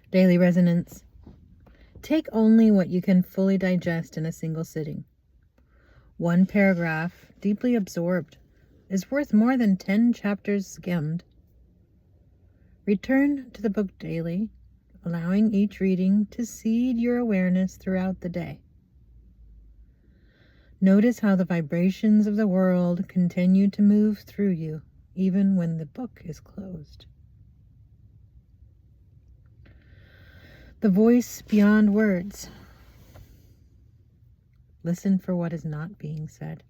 Daily resonance. Take only what you can fully digest in a single sitting. One paragraph, deeply absorbed, is worth more than 10 chapters skimmed. Return to the book daily, allowing each reading to seed your awareness throughout the day. Notice how the vibrations of the world continue to move through you, even when the book is closed. The voice beyond words. Listen for what is not being said.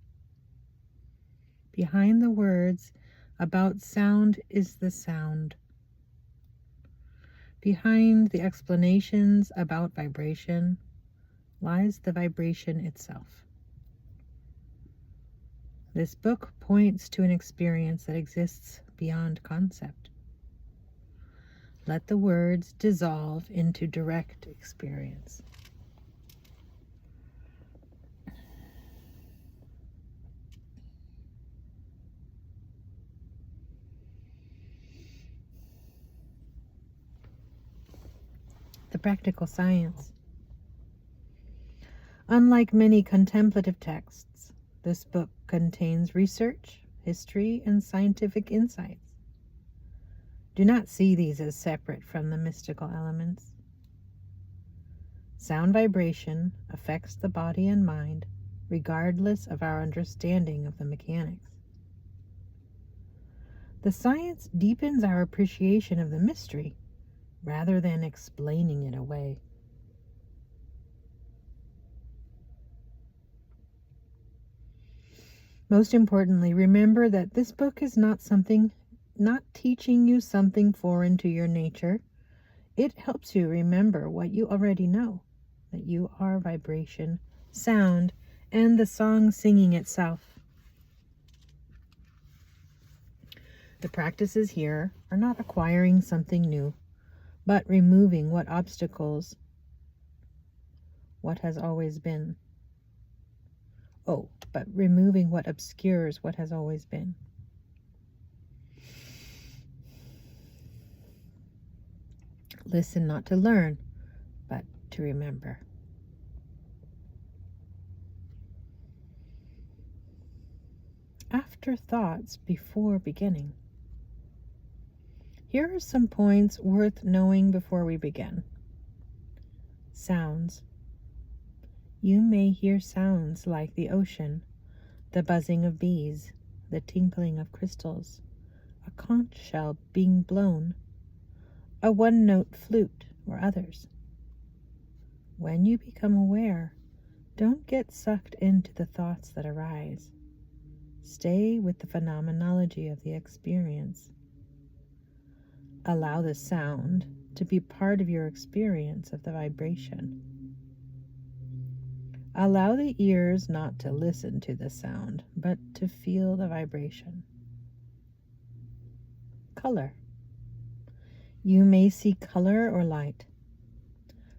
Behind the words about sound is the sound. Behind the explanations about vibration lies the vibration itself. This book points to an experience that exists beyond concept. Let the words dissolve into direct experience. The practical science. Unlike many contemplative texts, this book contains research, history, and scientific insights. Do not see these as separate from the mystical elements. Sound vibration affects the body and mind, regardless of our understanding of the mechanics. The science deepens our appreciation of the mystery rather than explaining it away. Most importantly, remember that this book is not teaching you something foreign to your nature. It helps you remember what you already know, that you are vibration, sound, and the song singing itself. The practices here are not acquiring something new, but removing what obstacles what has always been. But removing what obscures what has always been. Listen not to learn, but to remember. Afterthoughts before beginning. Here are some points worth knowing before we begin. Sounds. You may hear sounds like the ocean, the buzzing of bees, the tinkling of crystals, a conch shell being blown, a one-note flute, or others. When you become aware, don't get sucked into the thoughts that arise. Stay with the phenomenology of the experience. Allow the sound to be part of your experience of the vibration. Allow the ears not to listen to the sound, but to feel the vibration. Color. You may see color or light.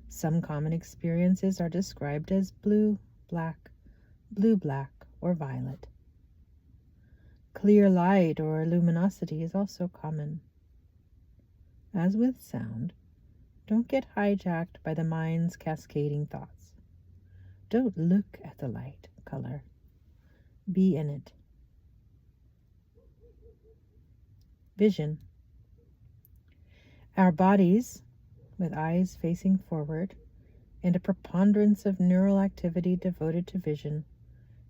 Some common experiences are described as blue, black, or violet. Clear light or luminosity is also common. As with sound, don't get hijacked by the mind's cascading thoughts. Don't look at the light, color. Be in it. Vision. Our bodies, with eyes facing forward and a preponderance of neural activity devoted to vision,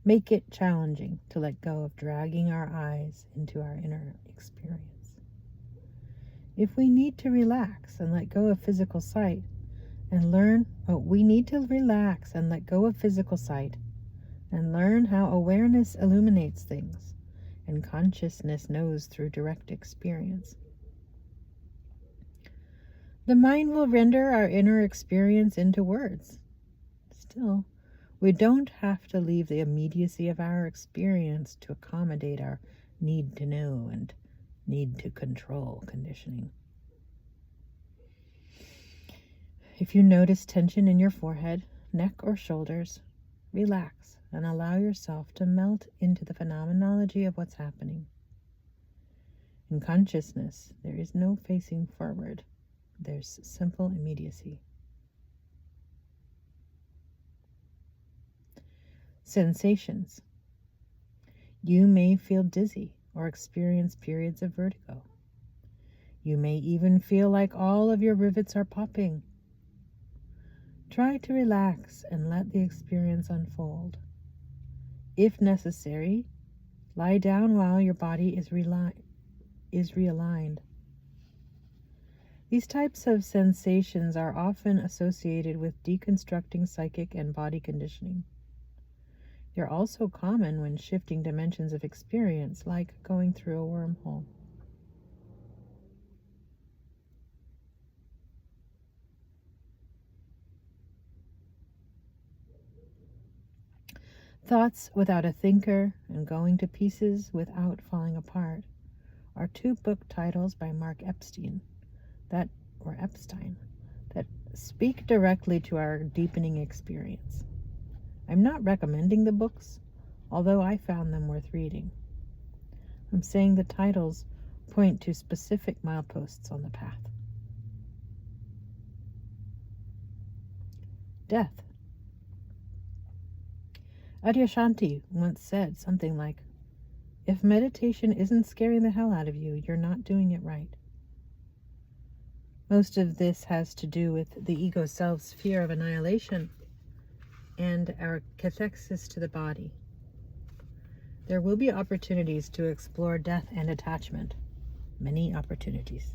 make it challenging to let go of dragging our eyes into our inner experience. If we need to relax and let go of physical sight, we need to relax and let go of physical sight and learn how awareness illuminates things and consciousness knows through direct experience. The mind will render our inner experience into words. Still, we don't have to leave the immediacy of our experience to accommodate our need to know and need to control conditioning. If you notice tension in your forehead, neck, or shoulders, relax and allow yourself to melt into the phenomenology of what's happening. In consciousness, there is no facing forward. There's simple immediacy. Sensations. You may feel dizzy or experience periods of vertigo. You may even feel like all of your rivets are popping. Try to relax and let the experience unfold. If necessary, lie down while your body is realigned. These types of sensations are often associated with deconstructing psychic and body conditioning. They're also common when shifting dimensions of experience, like going through a wormhole. Thoughts Without a Thinker and Going to Pieces Without Falling Apart are two book titles by Mark Epstein that speak directly to our deepening experience. I'm not recommending the books, although I found them worth reading. I'm saying the titles point to specific mileposts on the path. Death. Adyashanti once said something like, "If meditation isn't scaring the hell out of you, you're not doing it right." Most of this has to do with the ego self's fear of annihilation and our cathexis to the body. There will be opportunities to explore death and attachment. Many opportunities.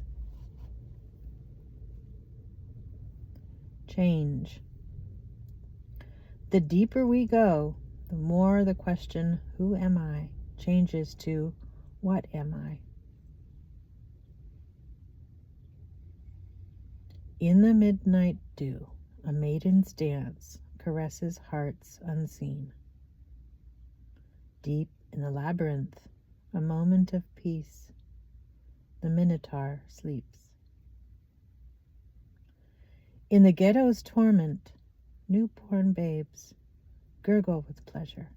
Change. The deeper we go, the more the question, "Who am I?" changes to, "What am I?" In the midnight dew, a maiden's dance caresses hearts unseen. Deep in the labyrinth, a moment of peace, the minotaur sleeps. In the ghetto's torment, newborn babes gurgle with pleasure.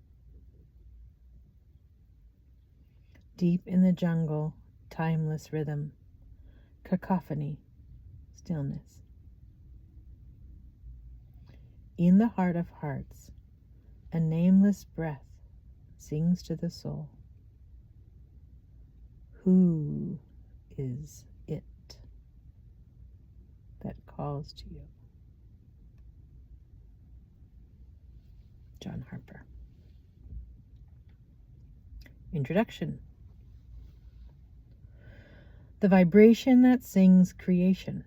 Deep in the jungle, timeless rhythm, cacophony, stillness. In the heart of hearts, a nameless breath sings to the soul. Who is it that calls to you? John Harper. Introduction. The vibration that sings creation.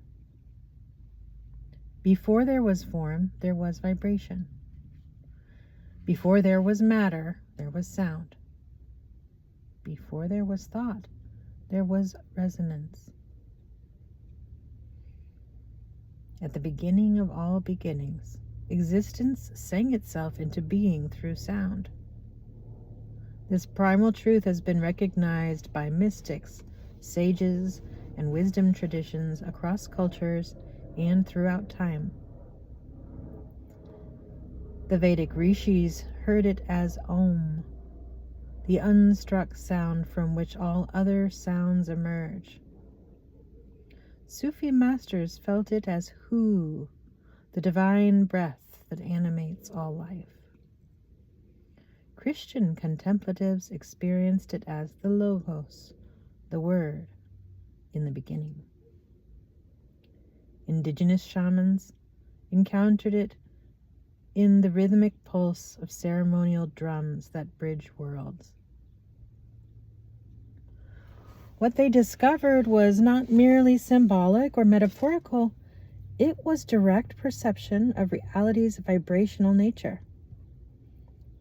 Before there was form, there was vibration. Before there was matter, there was sound. Before there was thought, there was resonance. At the beginning of all beginnings, existence sang itself into being through sound. This primal truth has been recognized by mystics, sages, and wisdom traditions across cultures and throughout time. The Vedic rishis heard it as Om, the unstruck sound from which all other sounds emerge. Sufi masters felt it as Hu, the divine breath that animates all life. Christian contemplatives experienced it as the Logos, the Word, in the beginning. Indigenous shamans encountered it in the rhythmic pulse of ceremonial drums that bridge worlds. What they discovered was not merely symbolic or metaphorical, it was direct perception of reality's vibrational nature.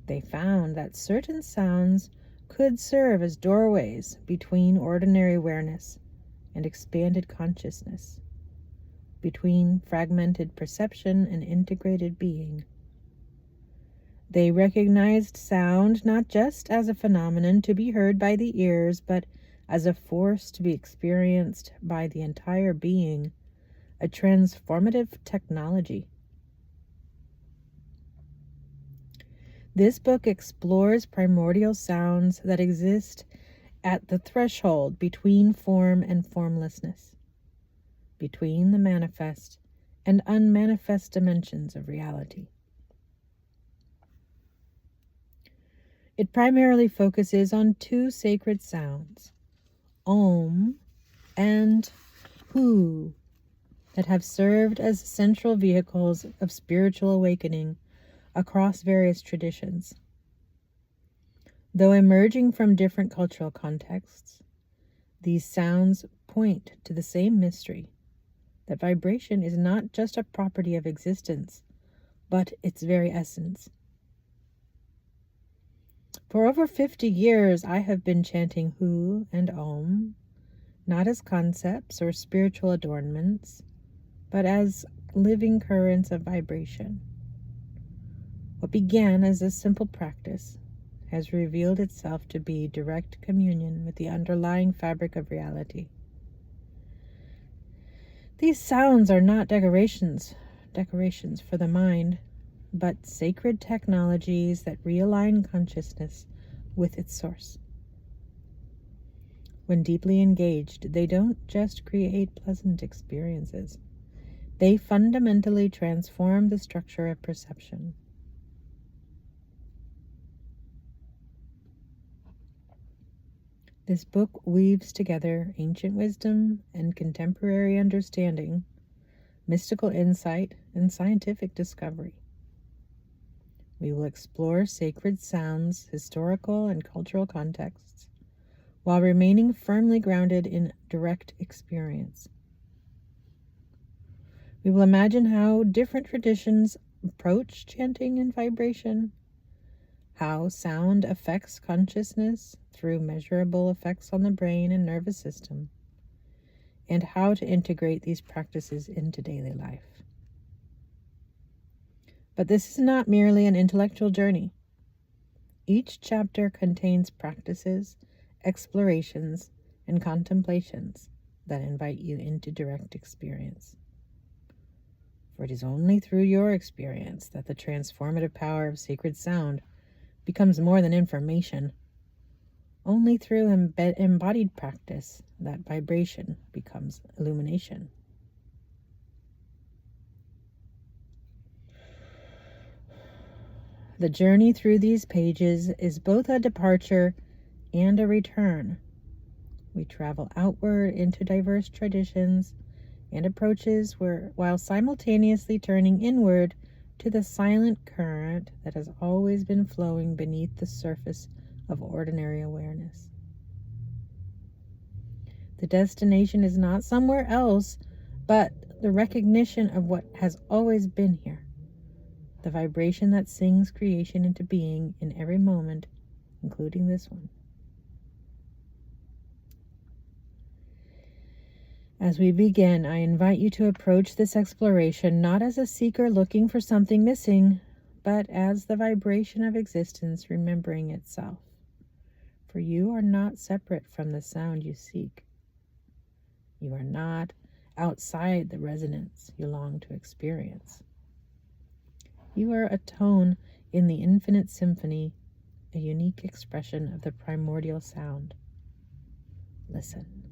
They found that certain sounds could serve as doorways between ordinary awareness and expanded consciousness, between fragmented perception and integrated being. They recognized sound not just as a phenomenon to be heard by the ears, but as a force to be experienced by the entire being, a transformative technology. This book explores primordial sounds that exist at the threshold between form and formlessness. between the manifest and unmanifest dimensions of reality. It primarily focuses on two sacred sounds, Om and Hu, that have served as central vehicles of spiritual awakening across various traditions. Though emerging from different cultural contexts, these sounds point to the same mystery, that vibration is not just a property of existence, but its very essence. For over 50 years, I have been chanting Hu and Om, not as concepts or spiritual adornments, but as living currents of vibration. What began as a simple practice has revealed itself to be direct communion with the underlying fabric of reality. These sounds are not decorations for the mind, but sacred technologies that realign consciousness with its source. When deeply engaged, they don't just create pleasant experiences. They fundamentally transform the structure of perception. This book weaves together ancient wisdom and contemporary understanding, mystical insight, and scientific discovery. We will explore sacred sounds, historical and cultural contexts, while remaining firmly grounded in direct experience. We will imagine how different traditions approach chanting and vibration, how sound affects consciousness through measurable effects on the brain and nervous system, and how to integrate these practices into daily life. But this is not merely an intellectual journey. Each chapter contains practices, explorations, and contemplations that invite you into direct experience. For it is only through your experience that the transformative power of sacred sound becomes more than information. Only through embodied practice that vibration becomes illumination. The journey through these pages is both a departure and a return. We travel outward into diverse traditions and approaches while simultaneously turning inward to the silent current that has always been flowing beneath the surface of ordinary awareness. The destination is not somewhere else, but the recognition of what has always been here, the vibration that sings creation into being in every moment, including this one. As we begin, I invite you to approach this exploration not as a seeker looking for something missing, but as the vibration of existence remembering itself. For you are not separate from the sound you seek. You are not outside the resonance you long to experience. You are a tone in the infinite symphony, a unique expression of the primordial sound. Listen.